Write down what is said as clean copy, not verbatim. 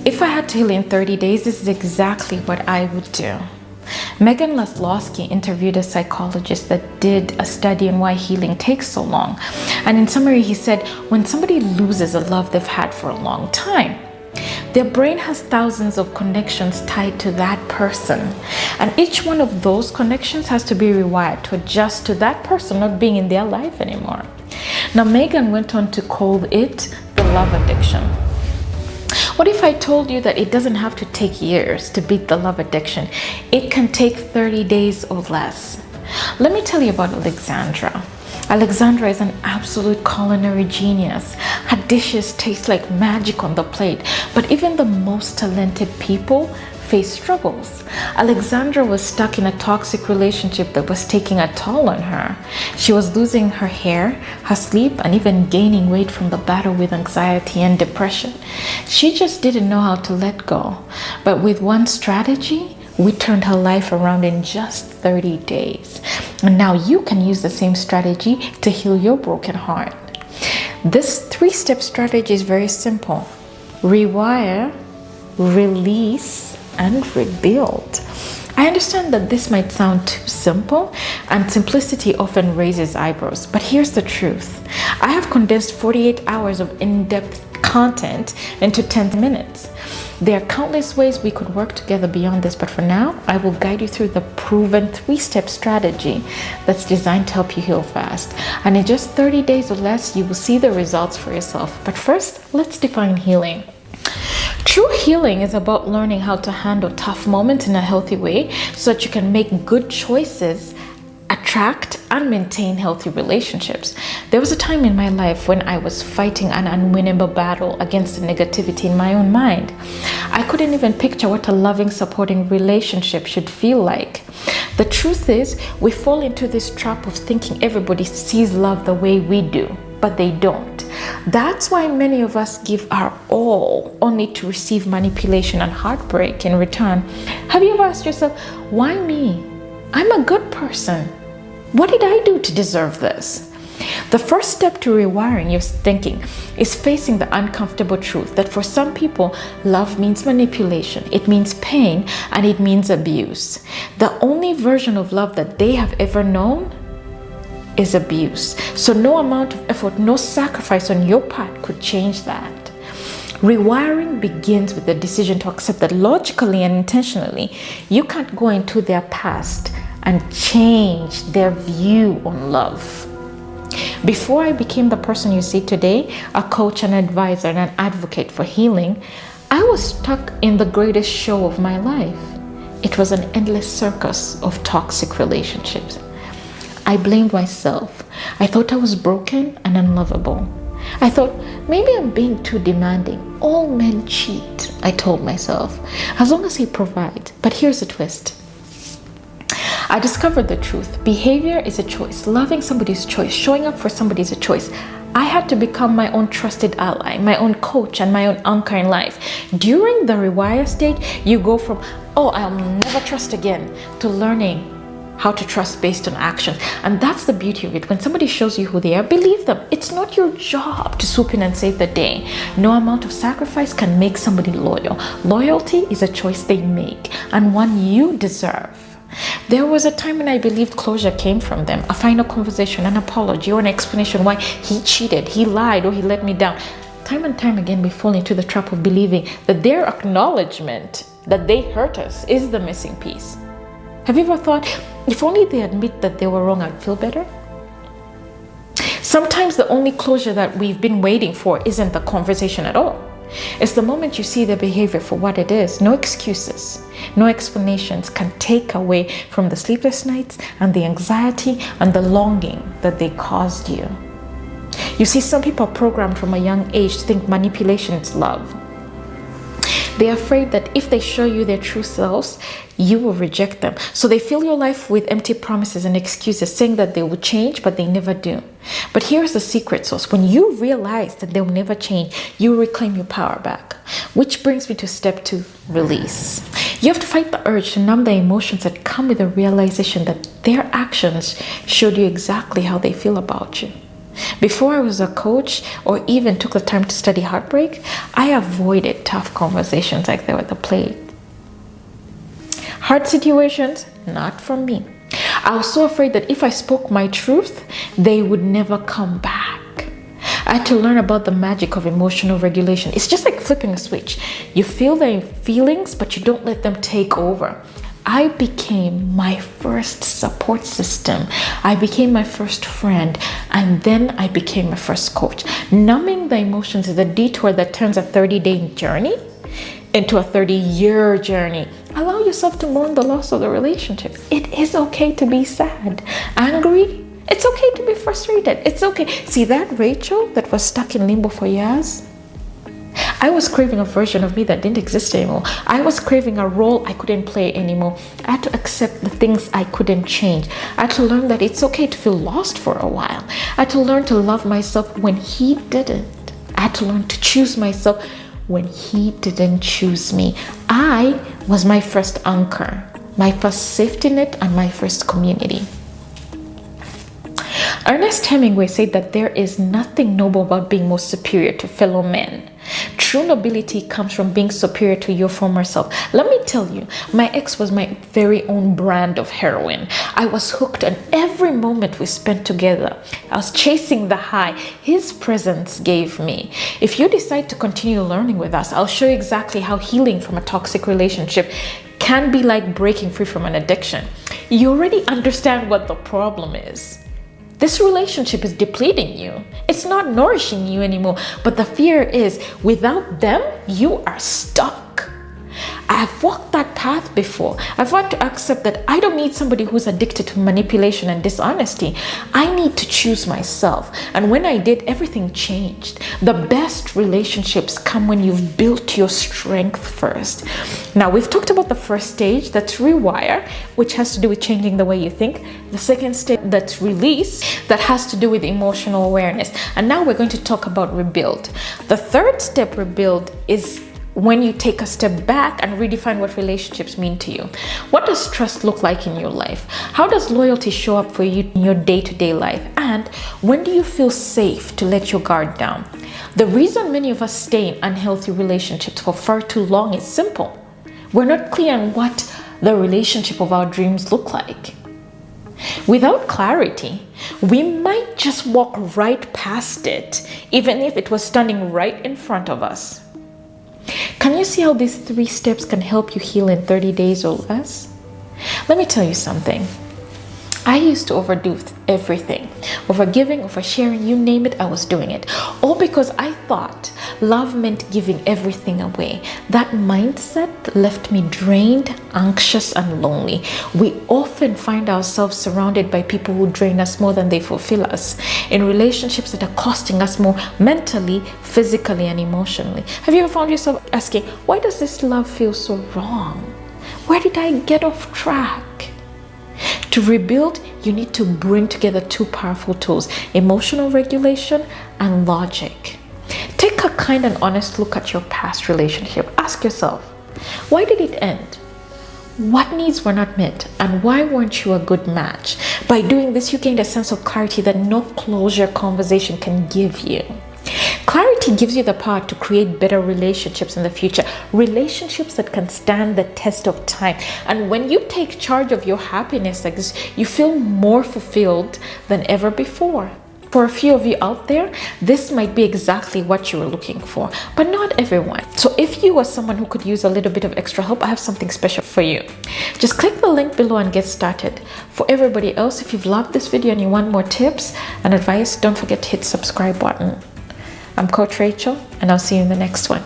If I had to heal in 30 days, this is exactly what I would do. Meghan Laslocky interviewed a psychologist that did a study on why healing takes so long. And in summary, he said, when somebody loses a love they've had for a long time, their brain has thousands of connections tied to that person. And each one of those connections has to be rewired to adjust to that person not being in their life anymore. Now, Meghan went on to call it the love addiction. What if I told you that it doesn't have to take years to beat the love addiction? It can take 30 days or less. Let me tell you about Alexandra. Alexandra is an absolute culinary genius. Her dishes taste like magic on the plate, but even the most talented people face struggles. Alexandra was stuck in a toxic relationship that was taking a toll on her. She was losing her hair, her sleep, and even gaining weight from the battle with anxiety and depression. She just didn't know how to let go. But with one strategy, we turned her life around in just 30 days. And now you can use the same strategy to heal your broken heart. This 3-step strategy is very simple. Rewire, release, and rebuild. I understand that this might sound too simple, and simplicity often raises eyebrows, but here's the truth. I have condensed 48 hours of in-depth content into 10 minutes. There are countless ways we could work together beyond this, but for now, I will guide you through the proven 3-step strategy that's designed to help you heal fast. And in just 30 days or less, you will see the results for yourself. But first, let's define healing. True healing is about learning how to handle tough moments in a healthy way so that you can make good choices, attract and maintain healthy relationships. There was a time in my life when I was fighting an unwinnable battle against the negativity in my own mind. I couldn't even picture what a loving, supporting relationship should feel like. The truth is, we fall into this trap of thinking everybody sees love the way we do, but they don't. That's why many of us give our all only to receive manipulation and heartbreak in return. Have you ever asked yourself, why me? I'm a good person. What did I do to deserve this? The first step to rewiring your thinking is facing the uncomfortable truth that for some people, love means manipulation, it means pain, and it means abuse. The only version of love that they have ever known is abuse. So no amount of effort, no sacrifice on your part could change that. Rewiring begins with the decision to accept that logically and intentionally, you can't go into their past and change their view on love. Before I became the person you see today, a coach, an advisor, and an advocate for healing, I was stuck in the greatest show of my life. It was an endless circus of toxic relationships. I blamed myself. I thought I was broken and unlovable. I thought, maybe I'm being too demanding. All men cheat, I told myself, as long as he provides. But here's a twist. I discovered the truth. Behavior is a choice. Loving somebody is a choice. Showing up for somebody is a choice. I had to become my own trusted ally, my own coach, and my own anchor in life. During the rewire stage, you go from, oh, I'll never trust again, to learning how to trust based on action. And that's the beauty of it. When somebody shows you who they are, believe them. It's not your job to swoop in and save the day. No amount of sacrifice can make somebody loyal. Loyalty is a choice they make, and one you deserve. There was a time when I believed closure came from them, a final conversation, an apology, or an explanation why he cheated, he lied, or he let me down. Time and time again, we fall into the trap of believing that their acknowledgement that they hurt us is the missing piece. Have you ever thought, if only they admit that they were wrong, I'd feel better? Sometimes the only closure that we've been waiting for isn't the conversation at all. It's the moment you see their behavior for what it is. No excuses, no explanations can take away from the sleepless nights and the anxiety and the longing that they caused you. You see, some people are programmed from a young age to think manipulation is love. They're afraid that if they show you their true selves, you will reject them. So they fill your life with empty promises and excuses, saying that they will change, but they never do. But here's the secret sauce. When you realize that they'll never change, you reclaim your power back. Which brings me to step 2, release. You have to fight the urge to numb the emotions that come with the realization that their actions showed you exactly how they feel about you. Before I was a coach or even took the time to study heartbreak, I avoided tough conversations like they were the plague. Hard situations, not for me. I was so afraid that if I spoke my truth, they would never come back. I had to learn about the magic of emotional regulation. It's just like flipping a switch. You feel the feelings, but you don't let them take over. I became my first support system. I became my first friend, and then I became my first coach. Numbing the emotions is a detour that turns a 30-day journey into a 30-year journey. Allow yourself to mourn the loss of the relationship. It is okay to be sad, angry. It's okay to be frustrated. It's okay. See that Rachel that was stuck in limbo for years? I was craving a version of me that didn't exist anymore. I was craving a role I couldn't play anymore. I had to accept the things I couldn't change. I had to learn that it's okay to feel lost for a while. I had to learn to love myself when he didn't. I had to learn to choose myself when he didn't choose me. I was my first anchor, my first safety net, and my first community. Ernest Hemingway said that there is nothing noble about being more superior to fellow men. True nobility comes from being superior to your former self. Let me tell you, my ex was my very own brand of heroin. I was hooked on every moment we spent together. I was chasing the high his presence gave me. If you decide to continue learning with us, I'll show you exactly how healing from a toxic relationship can be like breaking free from an addiction. You already understand what the problem is. This relationship is depleting you. It's not nourishing you anymore. But the fear is, without them, you are stuck. I've walked that path before. I've had to accept that I don't need somebody who's addicted to manipulation and dishonesty. I need to choose myself. And when I did, everything changed. The best relationships come when you've built your strength first. Now, we've talked about the first stage, that's rewire, which has to do with changing the way you think. The second stage, that's release, that has to do with emotional awareness. And now we're going to talk about rebuild. The third step, rebuild, is when you take a step back and redefine what relationships mean to you. What does trust look like in your life? How does loyalty show up for you in your day-to-day life? And when do you feel safe to let your guard down? The reason many of us stay in unhealthy relationships for far too long is simple. We're not clear on what the relationship of our dreams look like. Without clarity, we might just walk right past it, even if it was standing right in front of us. Can you see how these 3 steps can help you heal in 30 days or less? Let me tell you something. I used to overdo everything. Overgiving, oversharing, you name it, I was doing it. All because I thought love meant giving everything away. That mindset left me drained, anxious, and lonely. We often find ourselves surrounded by people who drain us more than they fulfill us, in relationships that are costing us more mentally, physically, and emotionally. Have you ever found yourself asking, why does this love feel so wrong? Where did I get off track? To rebuild, you need to bring together 2 powerful tools, emotional regulation and logic. Take a kind and honest look at your past relationship. Ask yourself, why did it end? What needs were not met? And why weren't you a good match? By doing this, you gained a sense of clarity that no closure conversation can give you. Clarity gives you the power to create better relationships in the future, relationships that can stand the test of time. And when you take charge of your happiness like this, you feel more fulfilled than ever before. For a few of you out there, this might be exactly what you were looking for, but not everyone. So if you are someone who could use a little bit of extra help, I have something special for you. Just click the link below and get started. For everybody else, if you've loved this video and you want more tips and advice, don't forget to hit the subscribe button. I'm Coach Rachel, and I'll see you in the next one.